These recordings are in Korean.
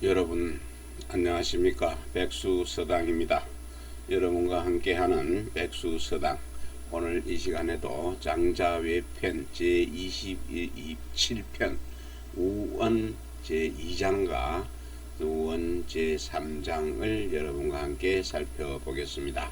여러분 안녕하십니까? 백수서당입니다. 여러분과 함께하는 백수서당, 오늘 이 시간에도 장자외편 제27편 우원 제2장과 우원 제3장을 여러분과 함께 살펴보겠습니다.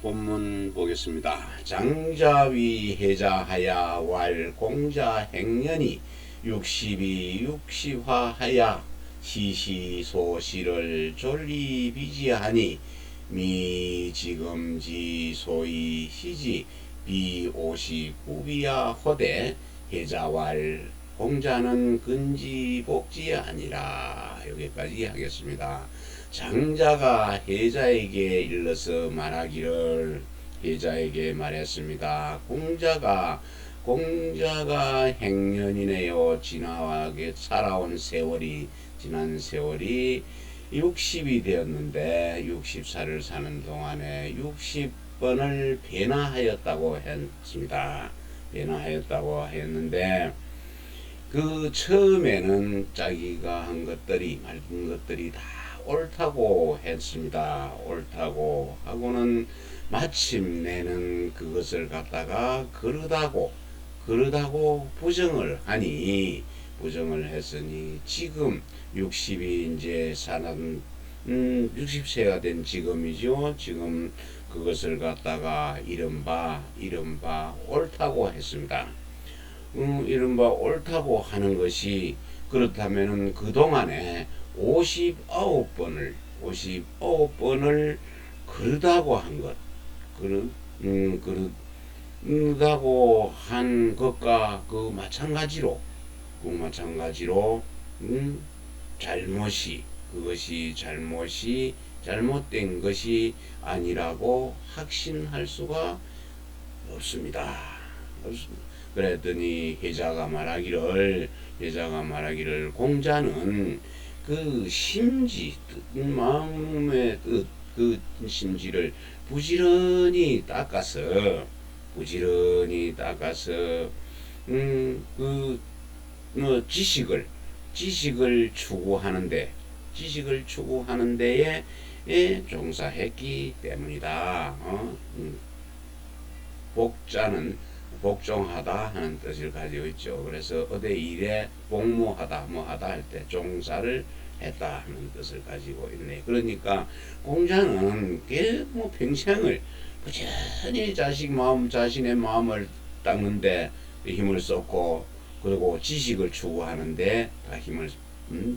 본문 보겠습니다. 장자위 해자하야 왈 공자 행년이 60이 60화하야 시시소시를 졸리비지하니 미지금지 소이 시지 비오시 꾸비야 호대 해자왈 공자는 근지복지 아니라. 여기까지 하겠습니다. 장자가 해자에게 일러서 말하기를, 해자에게 말했습니다. 공자가 행년이네요. 지나가게 살아온 세월이, 지난 세월이 60이 되었는데 60살을 사는 동안에 60번을 변화하였다고 했습니다. 변화하였다고 했는데 그 처음에는 자기가 한 것들이, 말한 것들이 다 옳다고 했습니다. 옳다고 하고는 마침내는 그것을 갖다가 그르다고 부정을 했으니 지금 60이 이제 사는 60세가 된 지금이죠. 지금 그것을 갖다가 이른바 옳다고 했습니다. 이른바 옳다고 하는 것이, 그렇다면은 그동안에 59번을 그르다고 한 것, 그러다고 한 것과 마찬가지로 그것이 잘못된 것이 아니라고 확신할 수가 없습니다. 그랬더니 해자가 말하기를 공자는 그 심지, 마음의 뜻, 그 심지를 부지런히 닦아서 지식을 추구하는 데에 종사했기 때문이다. 복자는 복종하다 하는 뜻을 가지고 있죠. 그래서 어디 일에 복무하다, 하다 할 때 종사를 했다 하는 뜻을 가지고 있네. 그러니까 공자는 평생을 부지런히 자신의 마음을 닦는데 힘을 썼고, 그리고 지식을 추구하는데 다 힘을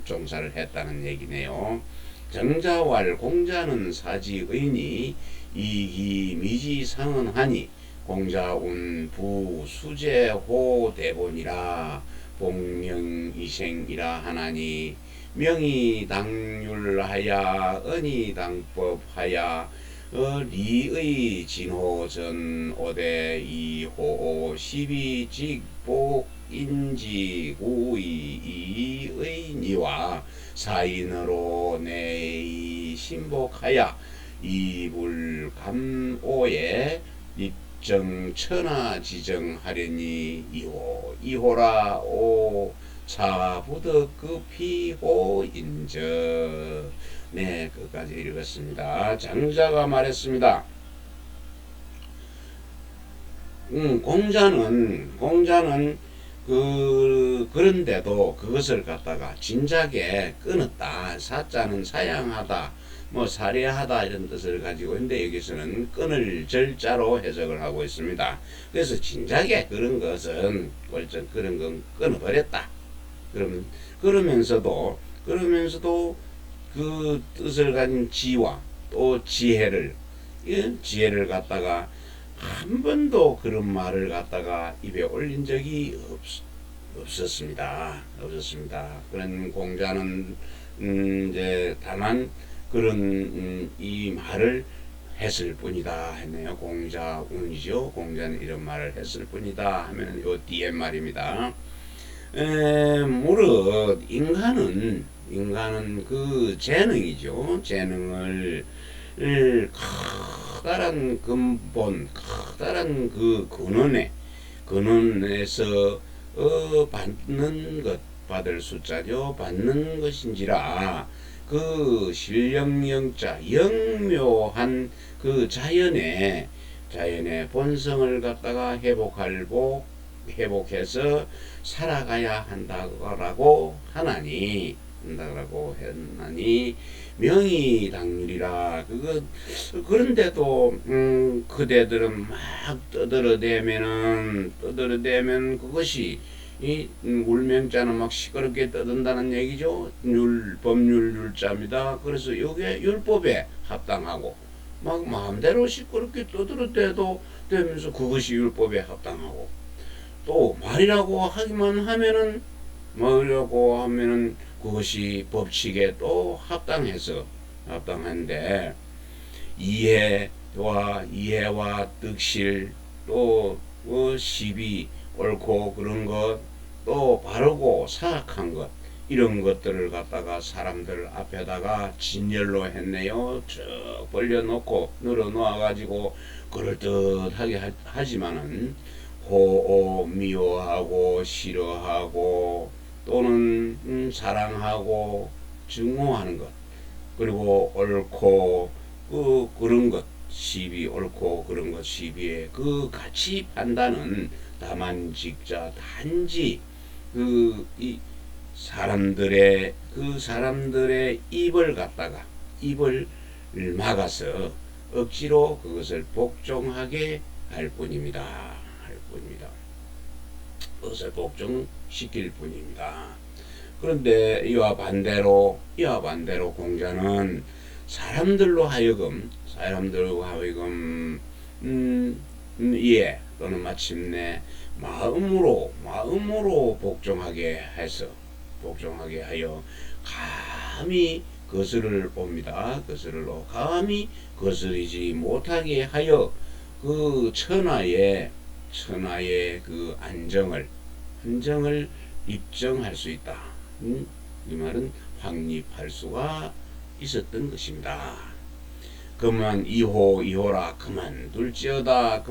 종사를 했다는 얘기네요. 정자왈 공자는 사지의니 이기 미지상언하니 공자운 부수제호 대본이라 복명이생이라 하나니 명이 당률하야 은이 당법하야 리의 진호전 오대 이호 시비 직복인지 구의 이의 사인으로 내의 신복하야 이불감오에 입정천하 지정하려니 이호라 오 차부득 급히호인저. 네, 끝까지 읽었습니다. 장자가 말했습니다. 공자는 그런데도 그것을 갖다가 진작에 끊었다. 사자는 사양하다, 살해하다 이런 뜻을 가지고 있는데 여기서는 끊을 절자로 해석을 하고 있습니다. 그래서 진작에 그런 것은 그런 건 끊어버렸다. 그러면서도 그 뜻을 가진 지와 또 지혜를 갖다가 한 번도 그런 말을 갖다가 입에 올린 적이 없었습니다. 그런 공자는 이제 다만 그런 이 말을 했을 뿐이다 했네요. 공자운이죠. 공자는 이런 말을 했을 뿐이다 하면 요 뒤에 말입니다. 무릇 인간은 그 재능이죠. 재능을 커다란 근본, 커다란 그 근원에서 받는 것, 받을 숫자죠. 받는 것인지라 그 신령영자 영묘한 그 자연의 본성을 갖다가 회복해서 살아가야 한다고 하나니 명의당률이라. 그런데도 그대들은 막 떠들어대면 그것이 이 울명자는 막 시끄럽게 떠든다는 얘기죠. 법률 율자입니다. 그래서 이게 율법에 합당하고 막 마음대로 시끄럽게 떠들어대도 되면서 그것이 율법에 합당하고, 또 말이라고 하면은 그것이 법칙에 또 합당한데, 이해와 득실, 또 시비 옳고 그런 것, 또 바르고 사악한 것, 이런 것들을 갖다가 사람들 앞에다가 진열로 했네요. 쭉 벌려놓고 늘어놓아가지고 그럴듯하게 하지만은 미워하고 싫어하고 또는 사랑하고 증오하는 것, 그리고 옳고 그런 것, 시비 옳고 그런 것, 시비에 그 가치 판단은 다만 직자 단지 이 사람들의 입을 막아서 억지로 그것을 복종하게 할 뿐입니다. 그것을 복종시킬 뿐입니다. 그런데 이와 반대로 공자는 사람들로 하여금 이해 또는 마침내 마음으로 복종하게 하여 감히 거스를 봅니다. 감히 거스르지 못하게 하여 그 천하의 그 안정을 입증할 수 있다. 이 말은 확립할 수가 있었던 것입니다. 그만 이호라 그만둘지어다.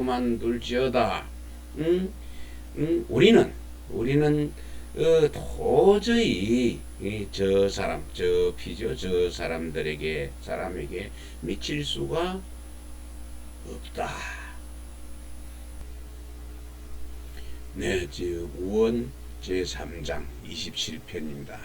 우리는 도저히 저 사람에게 미칠 수가 없다. 네, 우원 제3장 27편입니다.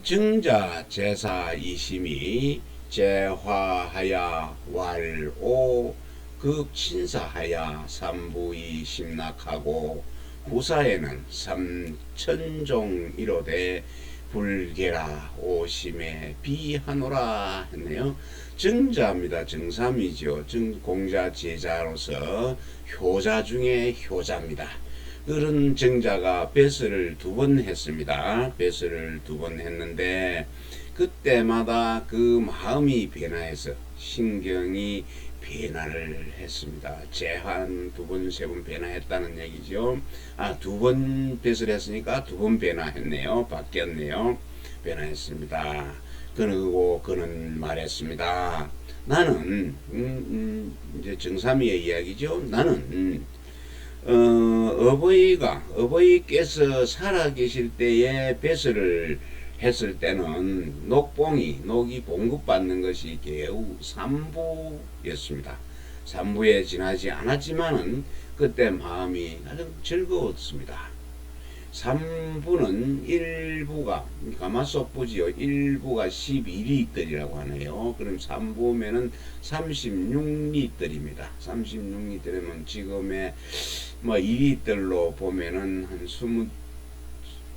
증자 제사 이심이 제화하야 왈오 극친사하야 삼부이 심락하고 구사에는 삼천종 이로되 불계라 오심에 비하노라 했네요. 증자입니다. 증삼이죠. 공자 제자로서 효자 중에 효자입니다. 그런 증자가 배설을 2번 했습니다. 배설을 2번 했는데 그때마다 그 마음이 변화해서 신경이 변화를 했습니다. 제한 2번, 3번 변화했다는 얘기죠. 2번 배설했으니까 2번 변화했네요. 바뀌었네요. 변화했습니다. 그는 말했습니다. 나는 이제 정삼위의 이야기죠. 나는 어버이께서 살아계실 때에 배설을 했을 때는 녹이 봉급받는 것이 겨우 3부였습니다. 3부에 지나지 않았지만은 그때 마음이 아주 즐거웠습니다. 3부는 1부가 가마솥부지요. 1부가 11리터이라고 하네요. 그럼 3부면은 36리터입니다. 36리터면 지금의 2리터로 보면은 한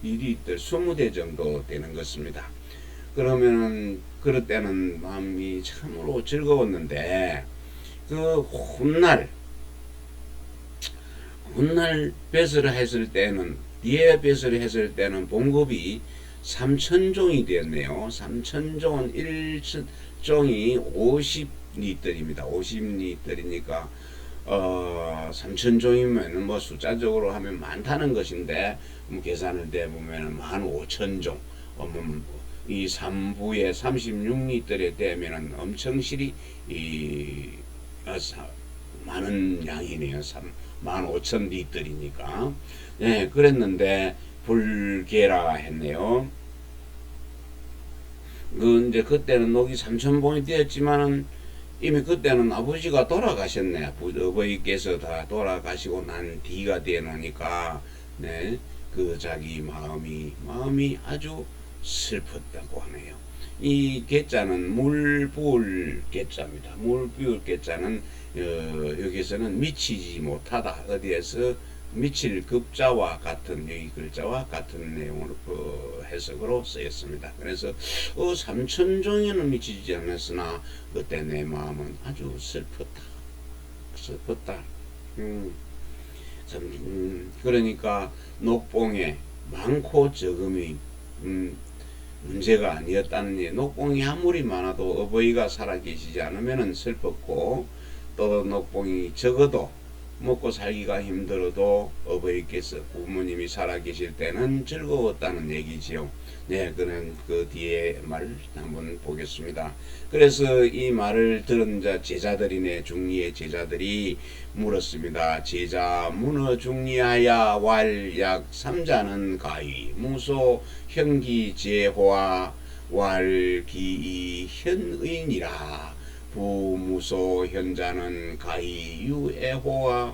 2리터 20대 정도 되는 것입니다. 그러면은 그럴 때는 마음이 참으로 즐거웠는데 그 훗날 배설을 했을 때는 봉급이 3천종이 되었네요. 3천종은 1종이 50리터입니다. 50리터니까 3천종이면 숫자적으로 하면 많다는 것인데 계산을 대보면 15,000종, 이 3부에 36리터에 되면은 엄청 실이 많은 양이네요. 15,000리터니까. 네, 그랬는데 불계라 했네요. 이제 그때는 녹이 3,000봉이 되었지만은 이미 그때는 아버지가 돌아가셨네. 어버이께서 다 돌아가시고 난 뒤가 되노니까 네, 자기 마음이 아주 슬펐다고 하네요. 이 계자는 물 부을 계자입니다. 물 부을 계자는 여기서는 미치지 못하다. 어디에서 미칠 급자와 같은 이 글자와 같은 내용으로 해석으로 쓰였습니다. 그래서 3,000종에는 미치지 않았으나 그때 내 마음은 아주 슬펐다. 그러니까 녹봉에 많고 적음이 문제가 아니었다는 게, 녹봉이 아무리 많아도 어버이가 살아계시지 않으면 슬펐고, 또 녹봉이 적어도 먹고 살기가 힘들어도 어버이께서 부모님이 살아계실 때는 즐거웠다는 얘기지요. 네, 그는 그 뒤에 말 한번 보겠습니다. 그래서 이 말을 들은 제자들이네, 중리의 제자들이 물었습니다. 제자 문어 중리하야 왈약 삼자는 가히 무소 현기 제호와 왈기이 현의니라. 부무소 현자는 가히 유애호와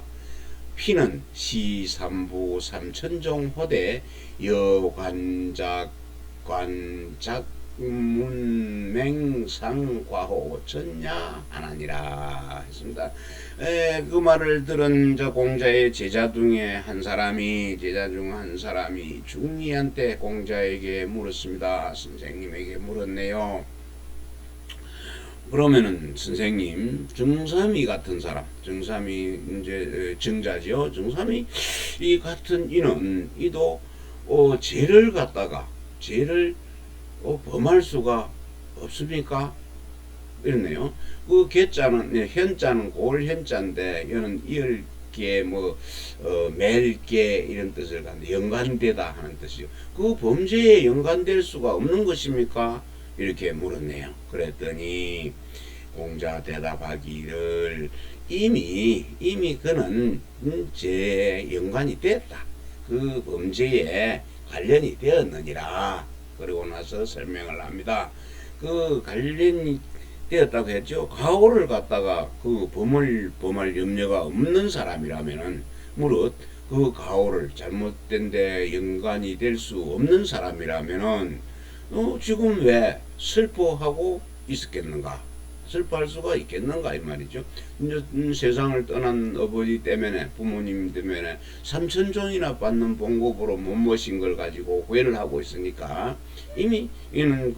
피는 시삼부 삼천종 호대 여관작문맹상과호 전야 하나니라 했습니다. 그 말을 들은 공자의 제자 중에 한 사람이 중리한테 공자에게 물었습니다. 선생님에게 물었네요. 그러면은 선생님, 정삼이 같은 사람, 정삼이 이제 정자지요. 정삼이 이 같은 이도 죄를 범할 수가 없습니까? 이렇네요. 그 개자는 현자는 골현자인데 이는 이을계 멜계 이런 뜻을 갖는데 연관되다 하는 뜻이요. 그 범죄에 연관될 수가 없는 것입니까? 이렇게 물었네요. 그랬더니 공자 대답하기를 이미 그는 죄에 연관이 됐다. 그 범죄에 관련이 되었느니라. 그리고 나서 설명을 합니다. 그 관련이 되었다고 했죠. 가오를 갖다가 그 범할 염려가 없는 사람이라면은 무릇 그 가오를 잘못된 데 연관이 될 수 없는 사람이라면은 지금 왜 슬퍼하고 있었겠는가? 슬퍼할 수가 있겠는가 이 말이죠. 이제 세상을 떠난 어버지 때문에, 부모님 때문에 3,000종이나 받는 봉급으로 못 모신 걸 가지고 후회를 하고 있으니까 이미 이는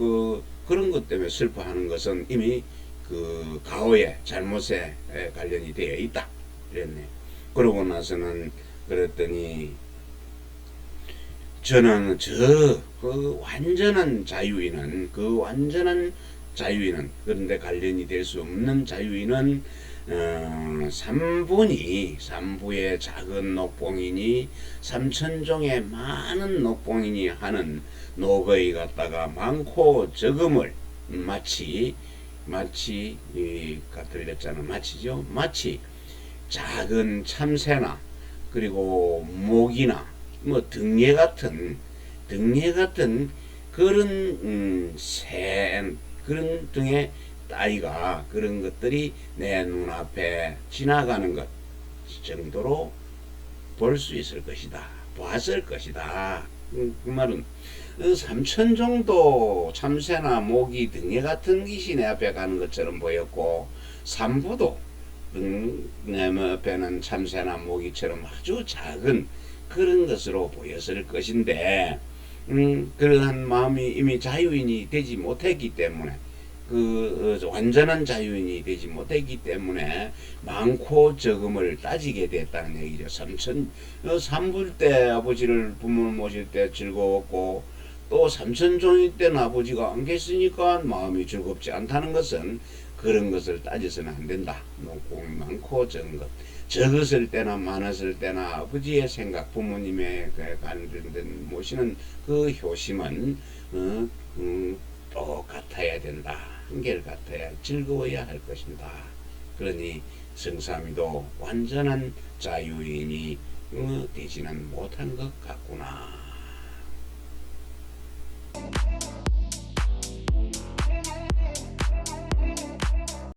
그런 것 때문에 슬퍼하는 것은 이미 그 가오의 잘못에 관련이 되어 있다. 그랬네. 그러고 나서는 그랬더니 저는 그 완전한 자유인은 그런데 관련이 될 수 없는 자유인은 삼부의 작은 녹봉이니 3,000종의 많은 녹봉이니 하는 녹의 갖다가 많고 적음을 마치 들렸잖아. 마치 작은 참새나 그리고 모기나 등에 같은 그런 그런 등의 따위가 그런 것들이 내 눈앞에 지나가는 것 정도로 볼 수 있을 것이다. 봤을 것이다. 그 말은 3,000 정도 참새나 모기 등에 같은 것이 내 앞에 가는 것처럼 보였고, 삼부도 내 앞에는 참새나 모기처럼 아주 작은 그런 것으로 보였을 것인데, 그러한 마음이 이미 자유인이 되지 못했기 때문에, 완전한 자유인이 되지 못했기 때문에 많고 적음을 따지게 됐다는 얘기죠. 삼불 때 아버지를 부모 모실 때 즐거웠고, 또 3,000종일 때는 아버지가 안 계시니까 마음이 즐겁지 않다는 것은 그런 것을 따져서는 안 된다. 공이 많고 적은 것, 적었을 때나 많았을 때나 아버지의 생각, 부모님의 관련된 모시는 그 효심은 똑같아야 된다. 한결같아야 즐거워야 할 것입니다. 그러니 성삼이도 완전한 자유인이 되지는 못한 것 같구나.